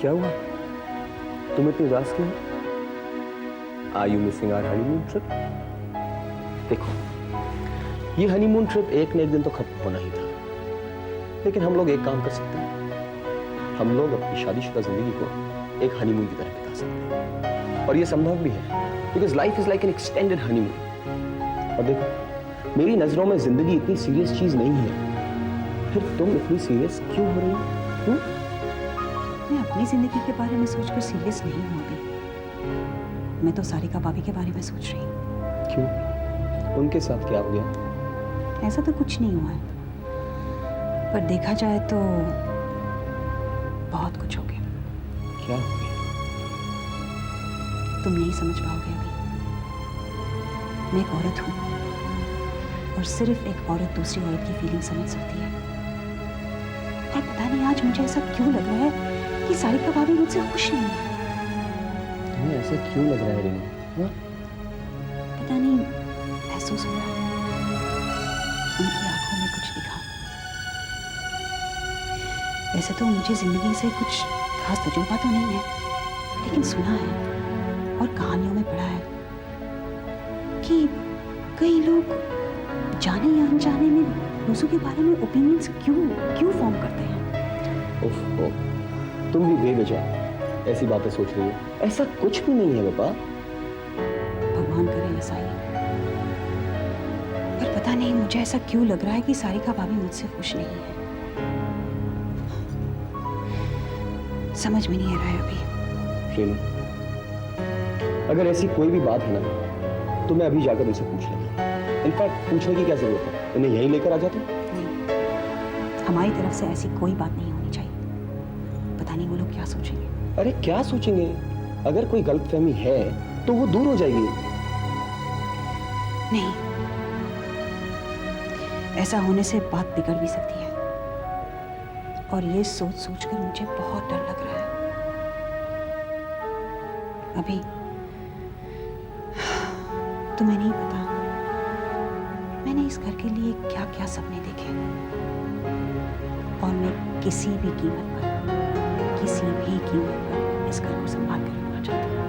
क्या हुआ? तुम इतनी उदास क्यों? Are you missing our honeymoon trip? देखो, ये हनीमून ट्रिप एक न एक दिन तो खत्म होना ही था, लेकिन हम लोग एक काम कर सकते हैं। हम लोग अपनी शादीशुदा जिंदगी को एक हनीमून की तरह बिता सकते हैं, और ये संभव भी है, because life is like an extended honeymoon. और देखो, मेरी नजरों में जिंदगी इतनी सीरियस चीज नहीं है, फिर तुम इतनी सीरियस क्यों हो रही हो? मैं अपनी जिंदगी के बारे में सोचकर सीरियस नहीं हूँ अभी। मैं तो सारिका भाभी के बारे में सोच रही हूँ। क्यों? उनके साथ क्या हो गया? ऐसा तो कुछ नहीं हुआ है, पर देखा जाए तो बहुत कुछ हो गया। क्या हो गया? तुम नहीं समझ पाओगे अभी। मैं एक औरत हूँ, और सिर्फ एक औरत दूसरी औरत की फीलिंग समझ सकती है। और पता नहीं आज मुझे ऐसा क्यों लग रहा है कि सारिका भाभी मुझसे खुश नहीं है। तुम्हें ऐसा क्यों लग रहा है रीना? हाँ? पता नहीं, महसूस हो रहा है। उनकी आंखों में कुछ दिखा। वैसे तो मुझे जिंदगी से कुछ खास तजुर्बा तो नहीं है, लेकिन सुना है और कहानियों में पढ़ा है कि कई लोग जाने या अनजाने में दूसरों के बारे में ओपिनियंस क्यों फॉर्म करते हैं। ओह, तुम भी बेवजह ऐसी बातें सोच रही हो। ऐसा कुछ भी नहीं है बाबा। भगवान करे ऐसा ही। पर पता नहीं मुझे ऐसा क्यों लग रहा है कि सारिका भाभी मुझसे खुश नहीं है। समझ में नहीं आ रहा है अभी। रीना, अगर ऐसी कोई भी बात है ना, तो मैं अभी जाकर उनसे पूछ लेता। इनफैक्ट पूछने की क्या जरूरत है? उन्हें यहीं लेकर आ जाते। नहीं, हमारी तरफ से ऐसी कोई बात नहीं होनी चाहिए। पता नहीं वो लोग क्या सोचेंगे। अरे क्या सोचेंगे? अगर कोई गलतफहमी है तो वो दूर हो जाएगी। नहीं, ऐसा होने से बात बिगड़ भी सकती है, और ये सोच सोचकर मुझे बहुत डर लग रहा है। अभी तुम्हें नहीं पता मैंने इस घर के लिए क्या क्या सपने देखे, और मैं किसी भी कीमत पर इस घर को संभाल कर रखना चाहती हूँ।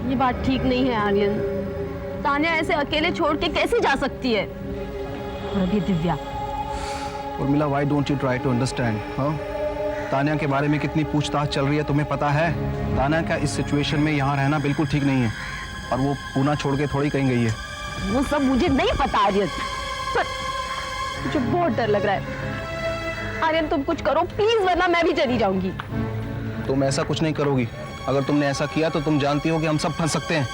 ये बात ठीक नहीं है आर्यन। तान्या ऐसे अकेले छोड़ के कैसे जा सकती है? और अभी Divya. Urmila, why don't you try to understand? हाँ? तान्या के बारे में कितनी पूछताछ चल रही है तुम्हें पता है? तान्या का इस सिचुएशन में यहाँ रहना बिल्कुल ठीक नहीं है, और वो पूना छोड़ के थोड़ी कहीं गई है। वो सब मुझे नहीं पता आर्यन, पर मुझे बहुत डर लग रहा है। आर्यन तुम कुछ करो प्लीज, वरना मैं भी चली जाऊंगी। तुम ऐसा कुछ नहीं करोगी। अगर तुमने ऐसा किया तो तुम जानती हो कि हम सब फंस सकते हैं।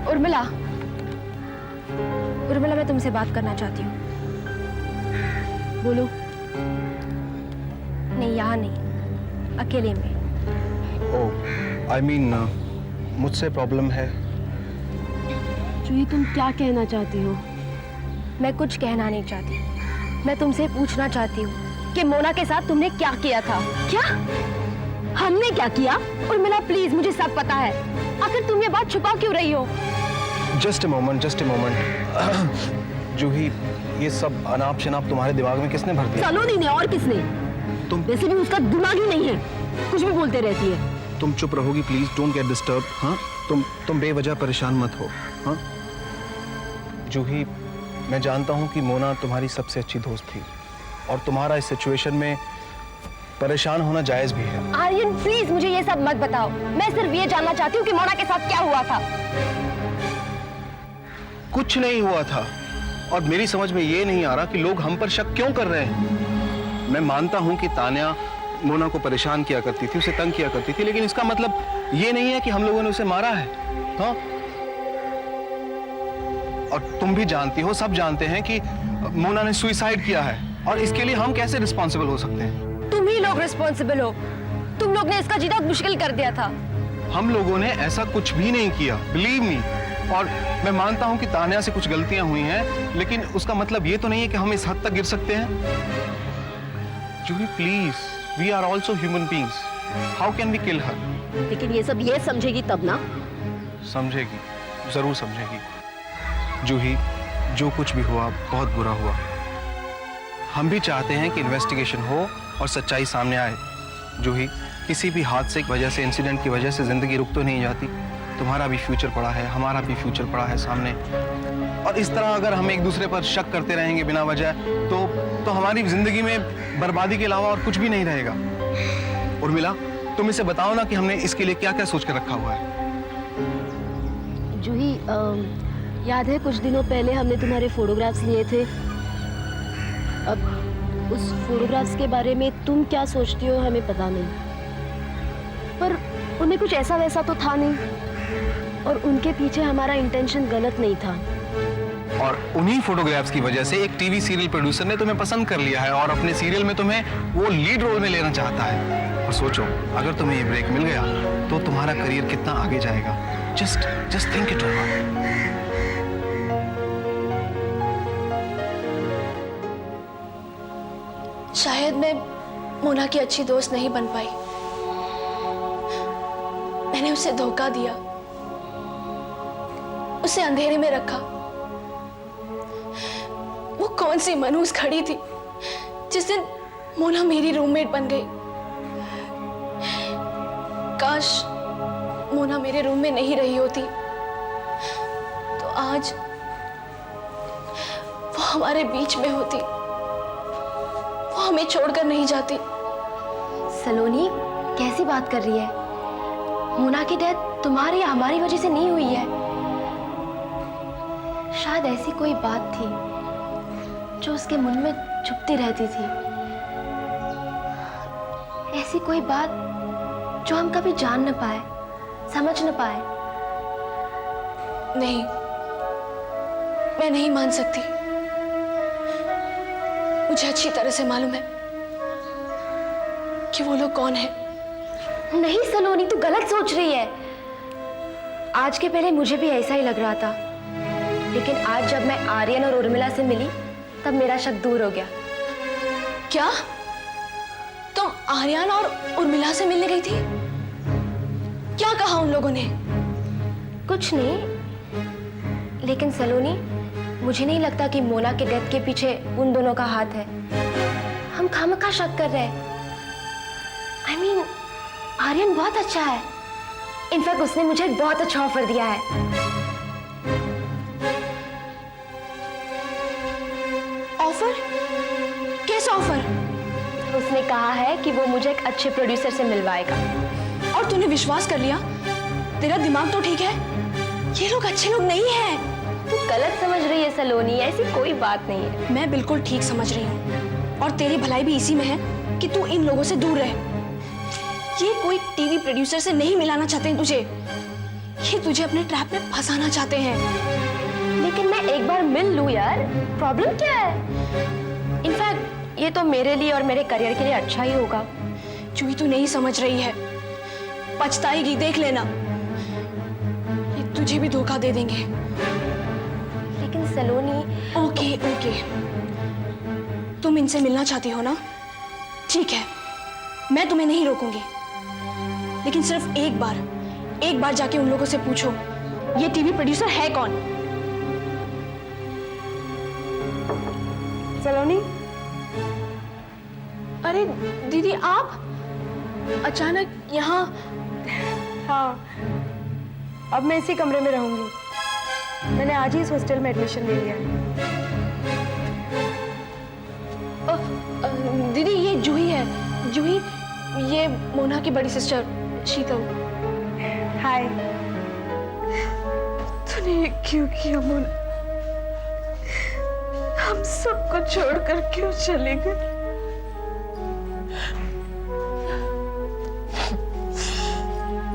उर्मिला, मैं तुमसे बात करना चाहती हूँ। बोलो। नहीं, यहाँ नहीं, अकेले में। ओह, I mean, मुझसे प्रॉब्लम है। जूही, तुम क्या कहना चाहती हो? मैं कुछ कहना नहीं चाहती। मैं तुमसे पूछना चाहती हूँ कि मोना के साथ तुमने क्या किया था। क्या? हमने क्या किया? उर्मिला प्लीज, मुझे सब पता है। आखिर तुम ये बात छुपा क्यों रही हो? Just a moment. जूही, ये सब अनाप शनाप तुम्हारे दिमाग में किसने भर दिया? सलोनी ने, और किसने? तुम वैसे भी उसका दिमाग ही नहीं है, कुछ भी बोलते रहती है। तुम चुप रहोगी प्लीज? Don't get disturb. हाँ, तुम बेवजह परेशान मत हो। हाँ जूही, मैं जानता हूँ कि मोना तुम्हारी सबसे अच्छी दोस्त थी, और तुम्हारा इस सिचुएशन में परेशान होना जायज भी है। आर्यन प्लीज, मुझे ये सब मत बताओ। मैं सिर्फ ये जानना चाहती हूँ कि मोना के साथ क्या हुआ था। कुछ नहीं हुआ था, और मेरी समझ में ये नहीं आ रहा कि लोग हम पर शक क्यों कर रहे हैं। मैं मानता हूं कि तान्या मोना को परेशान किया करती थी, उसे तंग किया करती थी, लेकिन इसका मतलब ये नहीं है कि हम लोगों ने उसे मारा है। हाँ, और तुम भी जानती हो, सब जानते हैं कि मोना ने सुसाइड किया है, और इसके लिए हम कैसे रिस्पॉन्सिबल हो सकते हैं? तुम ही लोग रिस्पॉन्सिबल हो। तुम लोग ने इसका जीना मुश्किल कर दिया था। हम लोगों ने ऐसा कुछ भी नहीं किया, बिलीव मी। और मैं मानता हूं कि तान्या से कुछ गलतियां हुई हैं, लेकिन उसका मतलब ये तो नहीं है कि हम इस हद तक गिर सकते हैं। Juhi please, we are also human beings. How can we kill her? लेकिन ये सब ये समझेगी तब ना। समझेगी, जरूर समझेगी। जूही, जो कुछ भी हुआ बहुत बुरा हुआ। हम भी चाहते हैं कि इन्वेस्टिगेशन हो और सच्चाई सामने आए। जूही, किसी भी हादसे की वजह से, इंसिडेंट की वजह से जिंदगी रुक तो नहीं जाती। तुम्हारा भी फ्यूचर पड़ा है, हमारा भी फ्यूचर पड़ा है सामने। और इस तरह अगर हम एक दूसरे पर शक करते रहेंगे बिना वजह, तो हमारी जिंदगी में बर्बादी के अलावा और कुछ भी नहीं रहेगा। उर्मिला, तुम इसे बताओ ना कि हमने इसके लिए क्या क्या सोच कर रखा हुआ है। जूही, याद है कुछ दिनों पहले हमने तुम्हारे फोटोग्राफ्स लिए थे? अब उस फोटोग्राफ्स के बारे में तुम क्या सोचती हो हमें पता नहीं, पर उनमें कुछ ऐसा वैसा तो था नहीं, और उनके पीछे हमारा इंटेंशन गलत नहीं था। और उन्हीं फोटोग्राफ्स की वजह से एक टीवी सीरियल प्रोड्यूसर ने तुम्हें पसंद कर लिया है और अपने सीरियल में तुम्हें वो लीड रोल में लेना चाहता है। और सोचो, अगर तुम्हें ये ब्रेक मिल गया तो तुम्हारा करियर कितना आगे जाएगा। Just think it over. शायद मैं मोना की अच्छी दोस्त नहीं बन पाई। मैंने उसे धोखा दिया, उसे अंधेरे में रखा। वो कौन सी मनहूस खड़ी थी जिस दिन मोना मेरी रूममेट बन गई। काश मोना मेरे रूम में नहीं रही होती तो आज वो हमारे बीच में होती, वो हमें छोड़कर नहीं जाती। सलोनी, कैसी बात कर रही है? मोना की डेथ तुम्हारी या हमारी वजह से नहीं हुई है। शायद ऐसी कोई बात थी जो उसके मन में छुपती रहती थी, ऐसी कोई बात जो हम कभी जान न पाए, समझ न पाए। नहीं, मैं नहीं मान सकती। मुझे अच्छी तरह से मालूम है कि वो लोग कौन है। नहीं सलोनी, तू गलत सोच रही है। आज के पहले मुझे भी ऐसा ही लग रहा था, लेकिन आज जब मैं आर्यन और उर्मिला से मिली तब मेरा शक दूर हो गया। क्या तुम आर्यन और उर्मिला से मिलने गई थी? क्या कहा उन लोगों ने? कुछ नहीं, लेकिन सलोनी, मुझे नहीं लगता कि मोना के डेथ के पीछे उन दोनों का हाथ है। हम खामखा शक कर रहे हैं। I mean, आर्यन बहुत अच्छा है। इनफैक्ट उसने मुझे एक बहुत अच्छा ऑफर दिया है। ऑफर? कैसा ऑफर? उसने कहा है कि वो मुझे एक अच्छे प्रोड्यूसर से मिलवाएगा। और तूने विश्वास कर लिया? तेरा दिमाग तो ठीक है? ये लोग अच्छे लोग नहीं हैं। तू गलत समझ रही है सलोनी, ऐसी कोई बात नहीं है। मैं बिल्कुल ठीक समझ रही हूँ, और तेरी भलाई भी इसी में है कि तू इन लोगों से दूर रहे। ये कोई टीवी प्रोड्यूसर से नहीं मिलाना चाहते हैं तुझे, ये तुझे अपने ट्रैप में फंसाना चाहते हैं। लेकिन मैं एक बार मिल लूं यार, प्रॉब्लम क्या है? इनफैक्ट ये तो मेरे लिए और मेरे करियर के लिए अच्छा ही होगा। जूही, तू नहीं समझ रही है, पछताएगी, देख लेना। ये तुझे भी धोखा दे देंगे। लेकिन सलोनी, ओके, तुम इनसे मिलना चाहती हो ना? ठीक है, मैं तुम्हें नहीं रोकूंगी, लेकिन सिर्फ एक बार जाके उन लोगों से पूछो, ये टीवी प्रोड्यूसर है कौन? सलोनी, अरे दीदी, आप अचानक यहाँ? हाँ, अब मैं इसी कमरे में रहूंगी। मैंने आज ही इस हॉस्टल में एडमिशन ले लिया है। दीदी, ये जूही है। जूही, ये मोना की बड़ी सिस्टर शीतल। हाय। तूने ये क्यों किया मोना? हम सबको छोड़कर क्यों चले गए?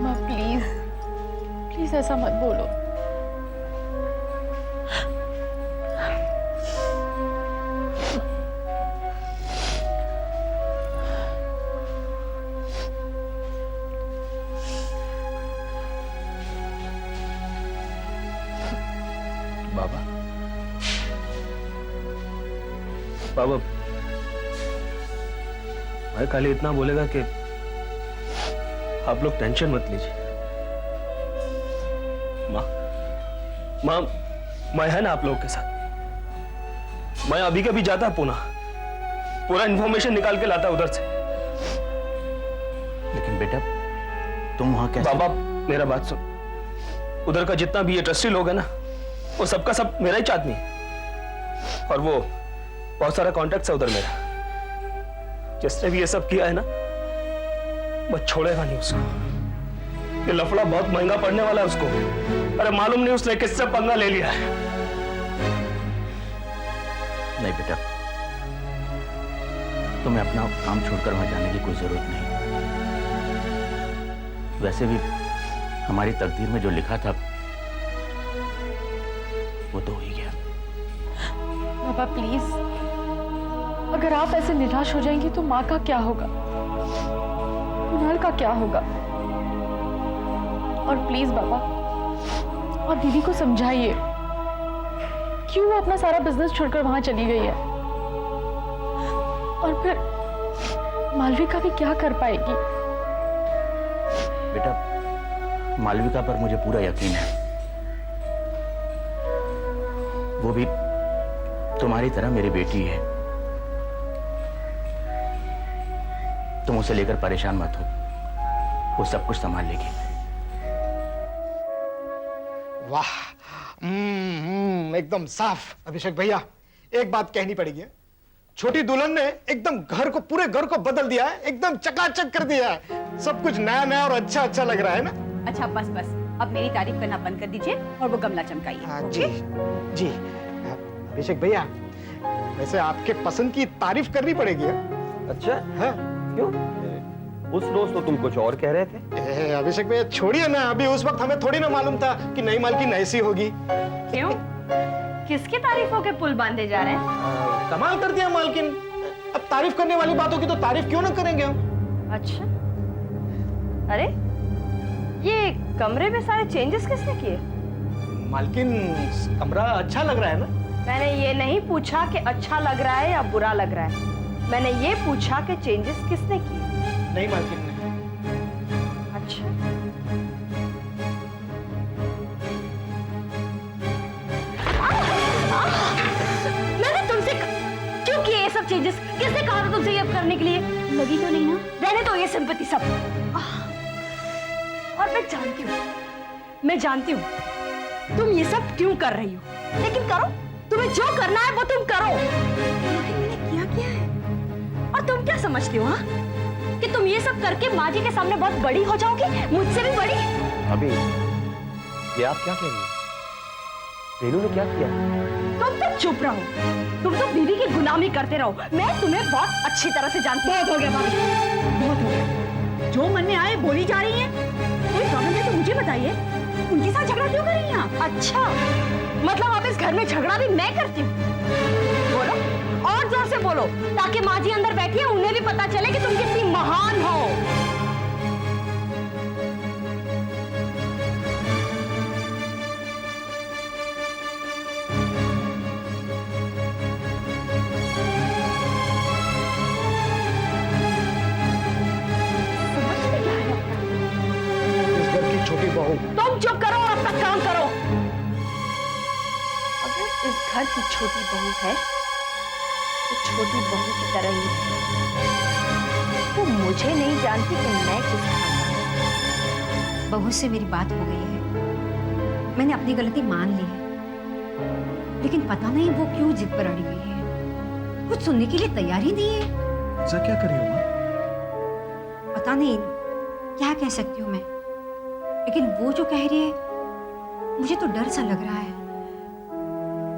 माँ प्लीज प्लीज ऐसा मत बोलो। बाबा, मैं खाली इतना बोलेगा कि आप लोग टेंशन मत लीजिए। माँ मैं है ना आप लोगों के साथ। मैं अभी के अभी जाता पुणे, पूरा इंफॉर्मेशन निकाल के लाता उधर से। लेकिन बेटा तुम वहां कैसे? बाबा मेरा बात सुन, उधर का जितना भी ये ट्रस्टी लोग है ना, वो सबका सब मेरा ही आदमी है। और वो बहुत सारा कॉन्टेक्ट है उधर मेरा। जिसने भी ये सब किया है ना, बस छोड़ेगा नहीं उसको। ये लफड़ा बहुत महंगा पड़ने वाला है उसको। अरे मालूम नहीं उसने किससे पंगा ले लिया है। नहीं बेटा, तुम्हें अपना काम छोड़कर वहां जाने की कोई जरूरत नहीं। वैसे भी हमारी तकदीर में जो लिखा था वो तो हो ही गया। पापा प्लीज, अगर आप ऐसे निराश हो जाएंगे तो माँ का क्या होगा, कुणाल का क्या होगा? और प्लीज बाबा, और दीदी को समझाइए क्यों वो अपना सारा बिजनेस छोड़कर वहां चली गई है। और फिर मालविका भी क्या कर पाएगी? बेटा मालविका पर मुझे पूरा यकीन है, वो भी तुम्हारी तरह मेरी बेटी है। तुम उसे लेकर परेशान मत हो, वो सब कुछ संभाल लेगी। वाह, एकदम साफ। अभिषेक भैया, एक बात कहनी पड़ेगी, छोटी दुल्हन ने एकदम घर को, पूरे घर को बदल दिया है, एकदम चकाचक कर दिया है। सब कुछ नया नया और अच्छा अच्छा लग रहा है ना। अच्छा बस बस, अब मेरी तारीफ करना बंद कर दीजिए और वो गमला चमकाइए। जी जी। अभिषेक भैया, वैसे आपके पसंद की तारीफ करनी पड़ेगी। अच्छा हाँ? क्यों? उस रोज तो तुम कुछ और कह रहे थे। अभिषेक भैया छोड़िए ना, अभी उस वक्त हमें थोड़ी ना मालूम था कि नई मालकिन ऐसी होगी। क्यों? किसकी तारीफों के पुल बांधे जा रहे हैं? कमाल कर दिया मालकिन। अब तारीफ करने वाली बातों की तो तारीफ क्यों ना करेंगे हम। अच्छा, अरे ये कमरे में सारे चेंजेस किसने किए? मालकिन, कमरा अच्छा लग रहा है ना? मैंने ये नहीं पूछा कि अच्छा लग रहा है या बुरा लग रहा है, मैंने ये पूछा कि चेंजेस किसने किए। नहीं मालकिन ने। अच्छा, मैंने तुमसे क्यों किए ये सब चेंजेस? किसने कहा था तुमसे ये करने के लिए? लगी तो नहीं ना? रहने दो ये सिंपैथी सब। और मैं जानती हूँ तुम ये सब क्यों कर रही हो, लेकिन करो, तुम्हें जो करना है वो तुम करो। मैंने क्या है? और तुम क्या समझती हो, हाँ, कि तुम ये सब करके माँ जी के सामने बहुत बड़ी हो जाओगी, मुझसे भी बड़ी? अभी ये आप क्या कह रही हैं? रेनू ने क्या किया? तुम तो चुप रहो, तुम तो बीवी की गुलामी करते रहो। मैं तुम्हें बहुत अच्छी तरह से जानती हूँ। बहुत हो गया भाभी, बहुत हो गया। जो मन में आए बोली जा रही है। कोई प्रॉब्लम है तो मुझे बताइए, उनके साथ झगड़ा क्यों कर रही हैं आप? अच्छा, मतलब आप इस घर में झगड़ा भी मैं करती हूँ? बोलो, और जोर से बोलो, ताकि माँ जी अंदर बैठी है, उन्हें भी पता चले कि तुम कितनी महान हो। इस घर की छोटी बहू। तुम चुप करो और अपना काम करो। अगर इस घर की छोटी बहू है तो छोटी बहू की तरह ही है। वो मुझे नहीं जानती कि मैं किस घर। बहू से मेरी बात हो गई है, मैंने अपनी गलती मान ली है, लेकिन पता नहीं वो क्यों जिद पर अड़ी हुई है, कुछ सुनने के लिए तैयार ही नहीं है। ऐसा क्या करी हो माँ? पता नहीं क्या कह सकती हूँ मैं, लेकिन वो जो कह रही है मुझे तो डर सा लग रहा है।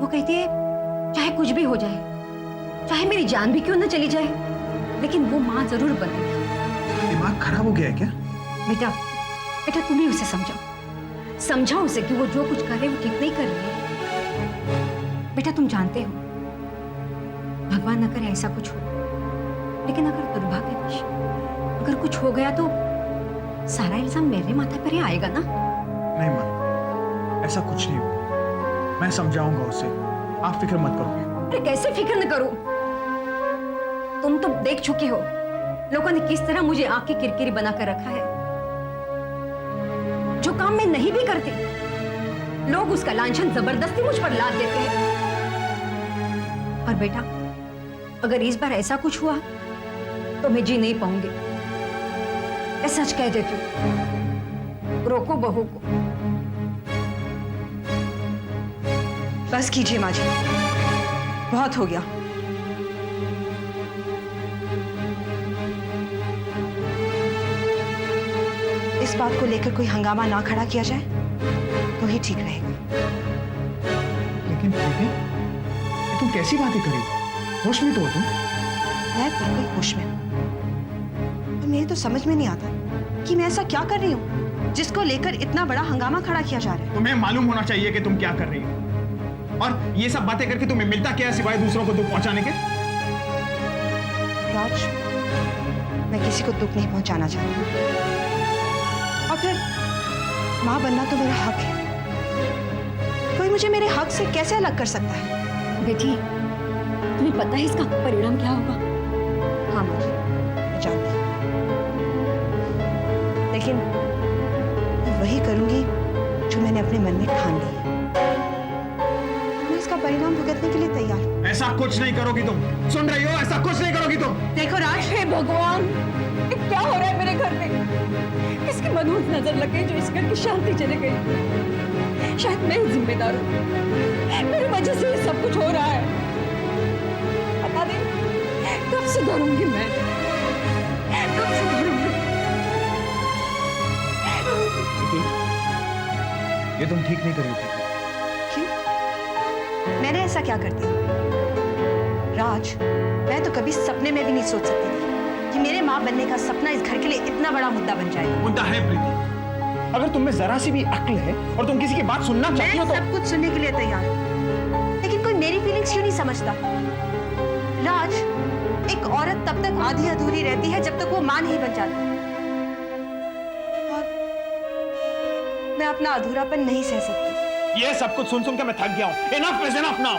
वो कहती है चाहे कुछ भी हो जाए, चाहे मेरी जान भी क्यों न चली जाए, लेकिन वो माँ जरूर बनेगी। दिमाग खराब हो गया है क्या? बेटा बेटा तुम ही उसे समझाओ उसे कि वो जो कुछ कर रहे वो ठीक नहीं कर रही है। बेटा तुम जानते हो, भगवान न करे ऐसा कुछ हो, लेकिन अगर दुर्भाग्यवश अगर कुछ हो गया तो सारा इल्जाम मेरे माथे पर ही आएगा ना। नहीं माँ, ऐसा कुछ नहीं होगा। मैं समझाऊंगा उसे, आप फिक्र मत करो। अरे कैसे फिक्र न करूं? तुम तो देख चुके हो लोगों ने किस तरह मुझे आंख की किरकिरी बनाकर रखा है। जो काम मैं नहीं भी करती लोग उसका लांछन जबरदस्ती मुझ पर लाद देते हैं। और बेटा, अगर इस बार ऐसा कुछ हुआ तो मैं जी नहीं पाऊंगी। मैं सच कह देती हूँ, रोको बहू को। बस कीजिए माँ जी, बहुत हो गया। इस बात को लेकर कोई हंगामा ना खड़ा किया जाए तो ही ठीक रहेगा। लेकिन प्रीति, ये तुम कैसी बातें कर रही हो? होश में तो हो तुम। मैं बिल्कुल होश में हूँ। तो मेरे तो समझ में नहीं आता कि मैं ऐसा क्या कर रही हूँ जिसको लेकर इतना बड़ा हंगामा खड़ा किया जा रहा है। तुम्हें मालूम होना चाहिए कि तुम क्या कर रही हो, और ये सब बातें करके तुम्हें मिलता क्या है सिवाय दूसरों को दुख पहुंचाने के? राज, मैं किसी को दुख नहीं पहुंचाना चाहती। और फिर मां बनना तो मेरा हक है। कोई मुझे मेरे हक से कैसे अलग कर सकता है? बेटी, तुम्हें पता है इसका परिणाम क्या होगा? हाँ माँ जी, मैं जानती हूँ। लेकिन मैं वही करूंगी जो मैंने अपने मन में ठान ली है। मैं इसका परिणाम भुगतने के लिए तैयार हूँ। ऐसा कुछ नहीं करोगी तुम, सुन रही हो? ऐसा कुछ नहीं करोगी तुम। देखो राज, हे भगवान, ये क्या हो रहा है मेरे घर में? किसकी मनहूस नजर लग गई जो इस घर की शांति चले गई? शायद मैं ही जिम्मेदार हूँ। मेरी वजह से ये सब कुछ हो रहा है। पता नहीं कब सुधरूंगी मैं, कब सुधरूंगी? ये तुम ठीक नहीं कर रही हो। क्यों? मैंने ऐसा क्या कर दिया? राज, मैं तो कभी सपने में भी नहीं सोच सकती थी कि मेरे माँ बनने का सपना इस घर के लिए इतना बड़ा मुद्दा बन जाएगा। मुद्दा है प्रीति। अगर तुम में जरा सी भी अक्ल है और तुम किसी की बात सुनना चाहती हो मैं तो सब कुछ सुनने के लिए तैयार हूँ, लेकिन कोई मेरी फीलिंग्स क्यों नहीं समझता? राज, एक औरत तब तक आधी अधूरी रहती है जब तक वो मां नहीं बन जाती। और मैं अपना अधूरापन नहीं सह सकती। ये सब कुछ सुन सुन के मैं थक गया हूँ। Enough is enough now.